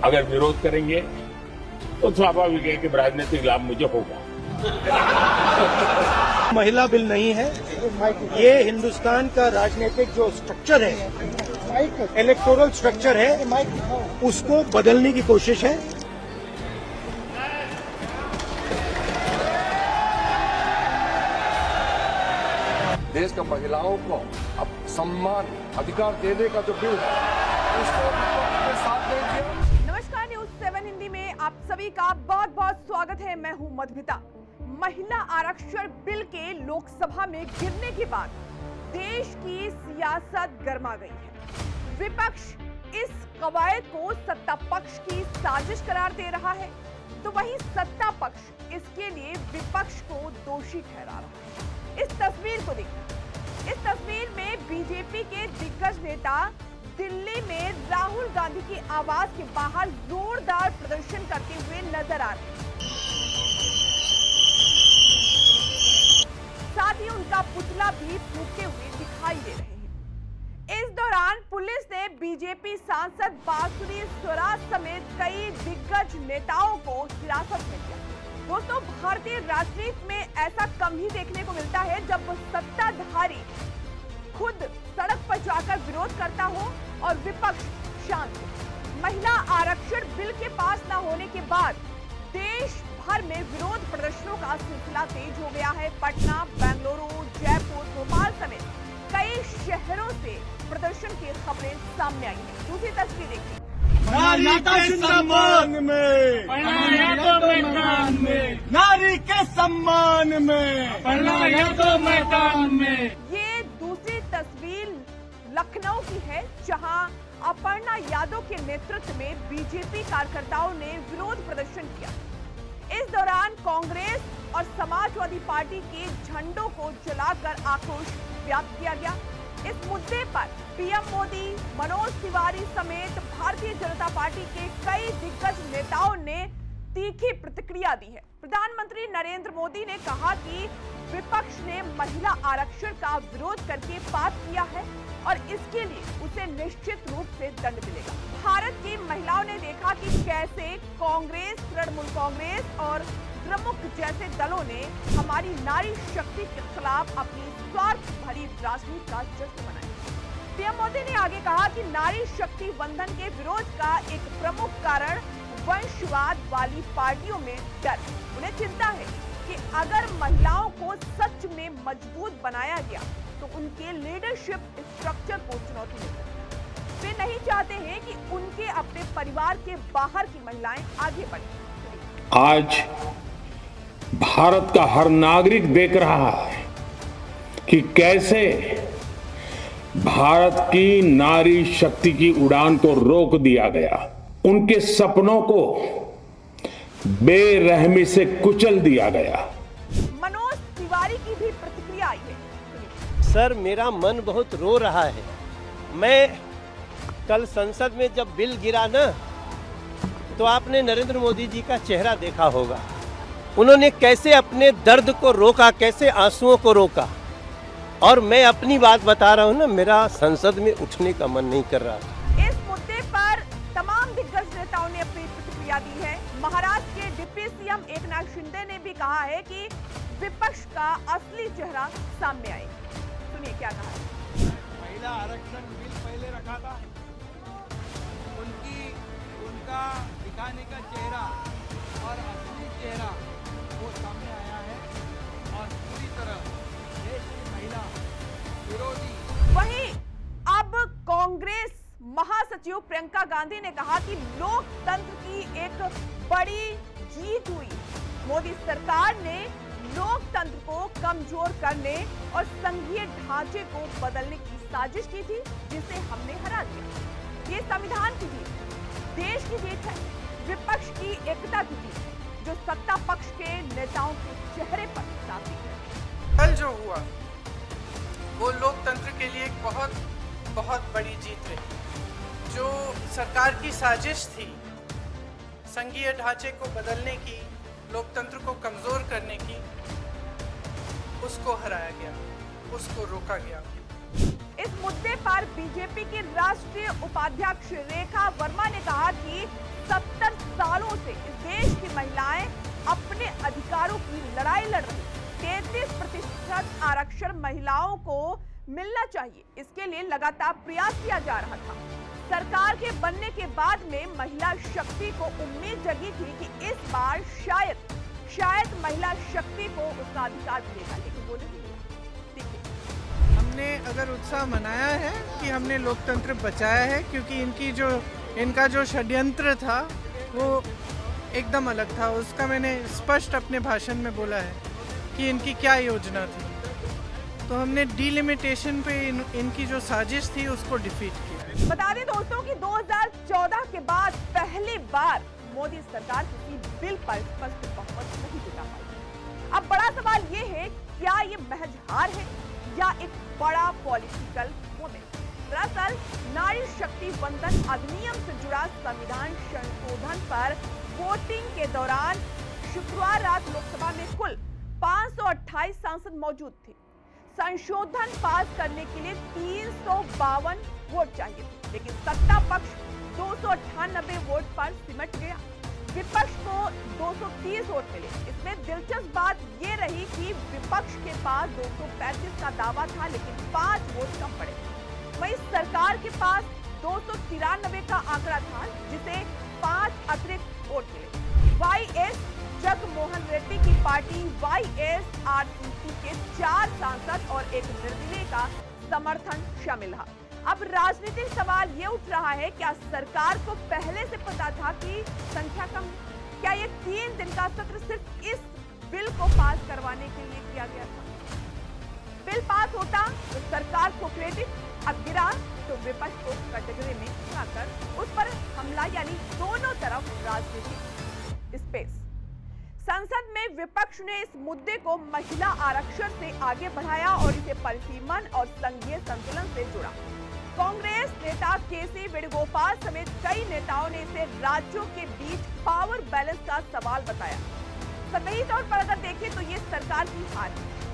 अगर विरोध करेंगे तो स्वाभाविक है कि राजनीतिक लाभ मुझे होगा। महिला बिल नहीं है, ये हिंदुस्तान का राजनीतिक जो स्ट्रक्चर है, इलेक्टोरल स्ट्रक्चर है, उसको बदलने की कोशिश है। देश का महिलाओं को अब सम्मान अधिकार देने का जो बिल है उसको विपक्ष ने साथ नहीं दिया। नमस्कार, न्यूज 7 हिंदी में आप सभी का बहुत बहुत स्वागत है। मैं हूं मधुमिता। महिला आरक्षण बिल के लोकसभा में गिरने के बाद देश की सियासत गर्मा गई है। विपक्ष इस कवायद को सत्ता पक्ष की साजिश करार दे रहा है, तो वहीं सत्ता पक्ष इसके लिए विपक्ष को दोषी ठहरा रहा है। इस तस्वीर को देखिए। इस तस्वीर में बीजेपी के दिग्गज नेता दिल्ली में राहुल गांधी की आवास के बाहर जोरदार प्रदर्शन करते हुए नजर आ रहे हैं। साथ ही उनका पुतला भी फूंकते हुए दिखाई दे रहे हैं। इस दौरान पुलिस ने बीजेपी सांसद बांसुरी स्वराज समेत कई दिग्गज नेताओं को हिरासत में लिया। दोस्तों, भारतीय राजनीति में ऐसा कम ही देखने को मिलता है जब सत्ताधारी खुद सड़क पर जाकर विरोध करता हो और विपक्ष शांत हो। महिला आरक्षण बिल के पास न होने के बाद देश भर में विरोध प्रदर्शनों का सिलसिला तेज हो गया है। पटना, बेंगलुरु, जयपुर, भोपाल समेत कई शहरों से प्रदर्शन की खबरें सामने आई हैं। दूसरी तस्वीर देखिए। नारी के सम्मान में, नारी के सम्मान में, मैदान में। ये दूसरी तस्वीर लखनऊ की है, जहां अपर्णा यादव के नेतृत्व में बीजेपी कार्यकर्ताओं ने विरोध प्रदर्शन किया। इस दौरान कांग्रेस और समाजवादी पार्टी के झंडों को जलाकर आक्रोश व्यक्त किया गया। इस मुद्दे पर पीएम मोदी, मनोज तिवारी समेत भारतीय जनता पार्टी के कई दिग्गज नेताओं ने तीखी प्रतिक्रिया दी है। प्रधानमंत्री नरेंद्र मोदी ने कहा कि विपक्ष ने महिला आरक्षण का विरोध करके पास किया है और इसके लिए उसे निश्चित रूप से दंड मिलेगा। भारत की महिलाओं ने देखा कि कैसे कांग्रेस, तृणमूल कांग्रेस और द्रमुक जैसे दलों ने हमारी नारी शक्ति के खिलाफ अपनी स्वार्थ भरी राजनीति का जश्न मनाया। पीएम मोदी ने आगे कहा कि नारी शक्ति बंधन के विरोध का एक प्रमुख कारण वंशवाद वाली पार्टियों में डर। उन्हें चिंता है कि अगर महिलाओं को सच में मजबूत बनाया गया तो उनके लीडरशिप स्ट्रक्चर को चुनौती मिल सकती है। वे नहीं चाहते हैं कि उनके अपने परिवार के बाहर की महिलाएं आगे बढ़ें। आज भारत का हर नागरिक देख रहा है कि कैसे भारत की नारी शक्ति की उड़ान को रोक दिया गया, उनके सपनों को बेरहमी से कुचल दिया गया। मनोज तिवारी की भी प्रतिक्रिया आई है। सर, मेरा मन बहुत रो रहा है। मैं कल संसद में जब बिल गिरा ना, तो आपने नरेंद्र मोदी जी का चेहरा देखा होगा। उन्होंने कैसे अपने दर्द को रोका, कैसे आंसुओं को रोका। और मैं अपनी बात बता रहा हूँ ना, मेरा संसद में उठने का मन नहीं कर रहा। इस मुद्दे पर तमाम दिग्गज नेताओं ने अपनी प्रतिक्रिया दी है। महाराष्ट्र के डिप्टी सीएम एकनाथ शिंदे ने भी कहा है कि विपक्ष का असली चेहरा सामने आए। सुनिए क्या कहा है। महिला आरक्षण बिल पहले रखा था, उनका दिखाने का चेहरा और असली चेहरा वो सामने आया है और पूरी तरह देश की महिला विरोधी। वहीं अब कांग्रेस महासचिव प्रियंका गांधी ने कहा कि लोकतंत्र की एक बड़ी जीत हुई। मोदी सरकार ने लोकतंत्र को कमजोर करने और संघीय ढांचे को बदलने की साजिश की थी, जिसे हमने हरा दिया। ये संविधान की जीत, देश की जीत है, विपक्ष की एकता की जीत, जो सत्ता पक्ष के नेताओं के चेहरे पर साफ दिख रही है। कल जो हुआ वो लोकतंत्र के लिए एक बहुत बहुत बड़ी जीत रही। जो सरकार की साजिश थी संघीय ढांचे को बदलने की, लोकतंत्र को कमजोर करने की, उसको हराया गया, उसको रोका गया। इस मुद्दे पर बीजेपी की राष्ट्रीय उपाध्यक्ष रेखा वर्मा ने कहा कि 70 सालों से इस देश की महिलाएं अपने अधिकारों की लड़ाई लड़ रही। 33% आरक्षण महिलाओं को मिलना चाहिए, इसके लिए लगातार प्रयास किया जा रहा था। सरकार के बनने के बाद में महिला शक्ति को उम्मीद जगी थी कि इस बार शायद महिला शक्ति को उसका अधिकार मिलेगा, लेकिन वो नहीं मिला। देखिए, हमने अगर उत्साह मनाया है कि हमने लोकतंत्र बचाया है, क्योंकि इनका जो षड्यंत्र था वो एकदम अलग था। उसका मैंने स्पष्ट अपने भाषण में बोला है कि इनकी क्या योजना थी। तो हमने डिलिमिटेशन पे इनकी जो साजिश थी उसको डिफीट किया। बता दें दोस्तों कि 2014 के बाद पहली बार मोदी सरकार किसी बिल पर स्पष्ट बहुमत नहीं जुटा पाई। अब बड़ा सवाल ये है, क्या ये महज हार है या एक बड़ा पॉलिटिकल मोमेंट? दरअसल नारी शक्ति वंदन अधिनियम से जुड़ा संविधान संशोधन पर वोटिंग के दौरान शुक्रवार रात लोकसभा में कुल 528 सांसद मौजूद थे। संशोधन पास करने के लिए 352 वोट चाहिए थे, लेकिन सत्ता पक्ष 298 वोट पर सिमट गया। विपक्ष को 230 वोट मिले। इसमें दिलचस्प बात ये रही कि विपक्ष के पास 235 का दावा था, लेकिन 5 वोट कम पड़े। वहीं सरकार के पास 293 का आंकड़ा था, जिसे 5 अतिरिक्त वोट मिले। वाईएस जगमोहन रेड्डी की पार्टी वाईएसआरसीपी के 4 सांसद और एक निर्दलीय का समर्थन शामिल रहा। अब राजनीतिक सवाल ये उठ रहा है, क्या सरकार को पहले से पता था कि संख्या कम है? क्या ये 3 दिन का सत्र सिर्फ इस बिल को पास करवाने के लिए किया गया था? बिल पास होता तो सरकार को क्रेडिट, अब गिरा तो विपक्ष को कैटेगरी में लाकर उस पर हमला, यानी दोनों तरफ राजनीतिक स्पेस। संसद में विपक्ष ने इस मुद्दे को महिला आरक्षण से आगे बढ़ाया और इसे परिसीमन और संघीय संतुलन से जोड़ा। कांग्रेस नेता केसी वेणुगोपाल समेत कई नेताओं ने इसे राज्यों के बीच पावर बैलेंस का सवाल बताया। सतही तौर पर अगर देखें तो ये सरकार की हार है।